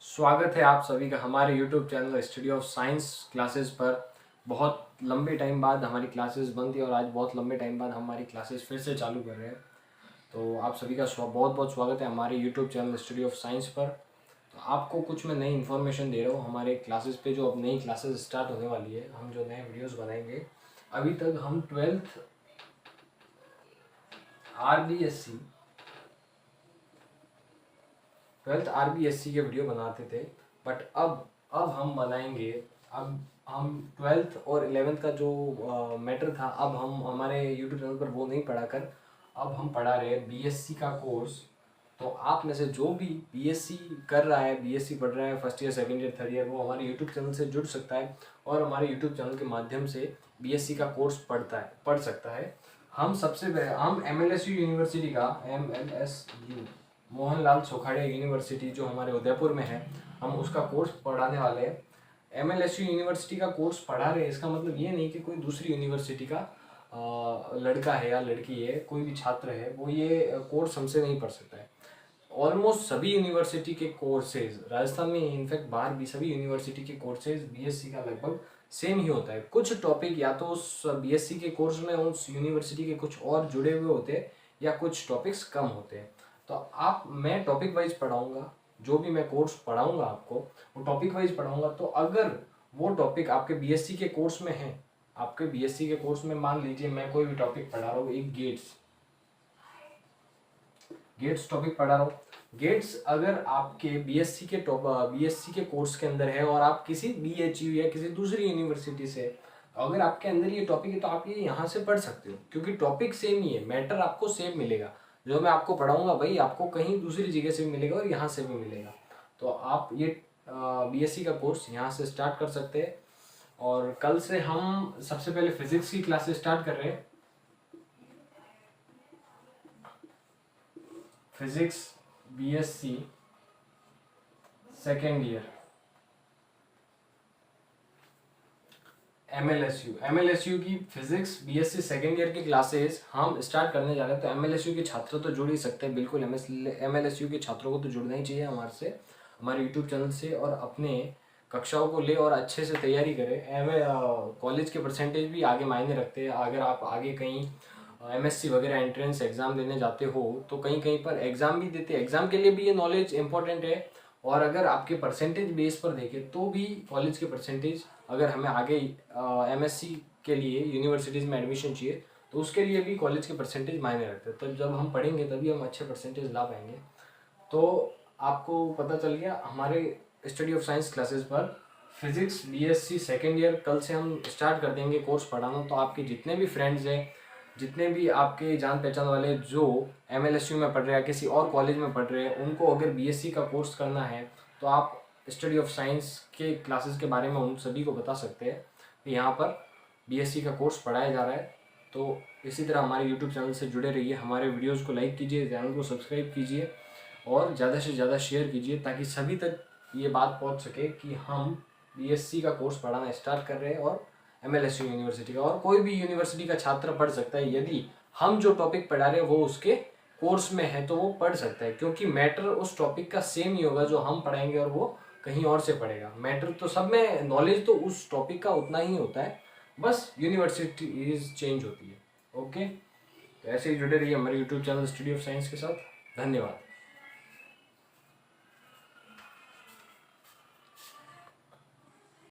स्वागत है आप सभी का हमारे YouTube channel study of science classes पर। बहुत लंबे टाइम बाद हमारी क्लासेस बंद थी और आज बहुत लंबे टाइम बाद हमारी क्लासेस फिर से चालू कर रहे हैं। तो आप सभी का बहुत बहुत स्वागत है हमारे YouTube channel study of science पर। तो आपको कुछ मैं नई इन्फॉर्मेशन दे रहा हूँ हमारे क्लासेस पे, जो अब नई क्लासेस स्टार्ट होने वाली है। हम जो नए वीडियोज़ बनाएंगे, अभी तक हम 12th आरबीएससी के वीडियो बनाते थे, बट अब हम बनाएंगे। अब हम 12th और 11th का जो मैटर था, अब हम हमारे यूट्यूब चैनल पर वो नहीं पढ़ा कर अब हम पढ़ा रहे हैं बीएससी का कोर्स। तो आप में से जो भी बीएससी कर रहा है, बीएससी पढ़ रहा है first year, second year, third year, वो हमारे यूट्यूब चैनल से जुड़ सकता है और हमारे यूट्यूब चैनल के माध्यम से बीएससी का कोर्स पढ़ सकता है। हम एमएलएसयू यूनिवर्सिटी का एमएलएसयू मोहनलाल सोखाड़िया यूनिवर्सिटी जो हमारे उदयपुर में है, हम उसका कोर्स पढ़ाने वाले हैं। एमएलएसयू यूनिवर्सिटी का कोर्स पढ़ा रहे हैं, इसका मतलब ये नहीं कि कोई दूसरी यूनिवर्सिटी का लड़का है या लड़की है, कोई भी छात्र है वो ये कोर्स हमसे नहीं पढ़ सकता है। ऑलमोस्ट सभी यूनिवर्सिटी के कोर्सेज, राजस्थान में इनफैक्ट बाहर भी सभी यूनिवर्सिटी के कोर्सेज बीएससी का लगभग सेम ही होता है। कुछ टॉपिक या तो उस बीएससी के कोर्स में उस यूनिवर्सिटी के कुछ और जुड़े हुए होते हैं या कुछ टॉपिक्स कम होते हैं। तो मैं टॉपिक वाइज पढ़ाऊंगा, जो भी मैं कोर्स पढ़ाऊंगा आपको वो टॉपिक वाइज पढ़ाऊंगा। तो अगर वो टॉपिक आपके बीएससी के कोर्स में है, आपके बीएससी के कोर्स में मान लीजिए मैं कोई भी टॉपिक पढ़ा रहा हूँ, एक गेट्स टॉपिक पढ़ा रहा हूँ। गेट्स अगर आपके बीएससी के कोर्स के अंदर है और आप किसी बीएचयू या किसी दूसरी यूनिवर्सिटी से, अगर आपके अंदर ये टॉपिक है तो आप ये यहाँ से पढ़ सकते हो, क्योंकि टॉपिक सेम ही है, मैटर आपको सेम मिलेगा। जो मैं आपको पढ़ाऊंगा भाई आपको कहीं दूसरी जगह से भी मिलेगा और यहाँ से भी मिलेगा। तो आप ये बीएससी का कोर्स यहाँ से स्टार्ट कर सकते हैं। और कल से हम सबसे पहले फिजिक्स की क्लासेस स्टार्ट कर रहे हैं। फिजिक्स बीएससी सेकेंड ईयर, एमएलएसयू की फिजिक्स बीएससी सेकेंड ईयर की क्लासेस हम स्टार्ट करने जा रहे हैं। तो एमएलएसयू के छात्र तो जुड़ ही सकते हैं, बिल्कुल एमएलएसयू के छात्रों को तो जुड़ना ही चाहिए हमारे यूट्यूब चैनल से, और अपने कक्षाओं को ले और अच्छे से तैयारी करें। कॉलेज के परसेंटेज भी आगे मायने रखते हैं। अगर आप आगे कहीं एमएससी वगैरह एंट्रेंस एग्जाम देने जाते हो तो कहीं कहीं पर एग्जाम भी देते हैं, एग्जाम के लिए भी ये नॉलेज इंपॉर्टेंट है। और अगर आपके परसेंटेज बेस पर देखें तो भी कॉलेज के परसेंटेज, अगर हमें आगे एमएससी के लिए यूनिवर्सिटीज़ में एडमिशन चाहिए तो उसके लिए भी कॉलेज के परसेंटेज मायने रखते हैं। तो जब हम पढ़ेंगे तभी हम अच्छे परसेंटेज ला पाएंगे। तो आपको पता चल गया हमारे स्टडी ऑफ साइंस क्लासेस पर फिजिक्स बीएससी सेकेंड ईयर कल से हम स्टार्ट कर देंगे कोर्स पढ़ाना। तो आपके जितने भी फ्रेंड्स हैं, जितने भी आपके जान पहचान वाले जो एमएलएसयू में पढ़ रहे हैं, किसी और कॉलेज में पढ़ रहे हैं, उनको अगर बीएससी का कोर्स करना है तो आप स्टडी ऑफ साइंस के क्लासेस के बारे में उन सभी को बता सकते हैं कि यहाँ पर बीएससी का कोर्स पढ़ाया जा रहा है। तो इसी तरह हमारे यूट्यूब चैनल से जुड़े रहिए, हमारे वीडियोज़ को लाइक कीजिए, चैनल को सब्सक्राइब कीजिए और ज़्यादा से ज़्यादा शेयर कीजिए, ताकि सभी तक ये बात पहुँच सके कि हम बीएससी का कोर्स पढ़ाना स्टार्ट कर रहे हैं और एमएलएसयू यूनिवर्सिटी का, और कोई भी यूनिवर्सिटी का छात्र पढ़ सकता है। यदि हम जो टॉपिक पढ़ा रहे हैं वो उसके कोर्स में है तो वो पढ़ सकता है, क्योंकि मैटर उस टॉपिक का सेम ही होगा जो हम पढ़ाएंगे और वो कहीं और से पढ़ेगा। मैटर तो सब में, नॉलेज तो उस टॉपिक का उतना ही होता है, बस यूनिवर्सिटी चेंज होती है। ओके, तो ऐसे ही जुड़े रहिए हमारे YouTube channel study of science के साथ। धन्यवाद।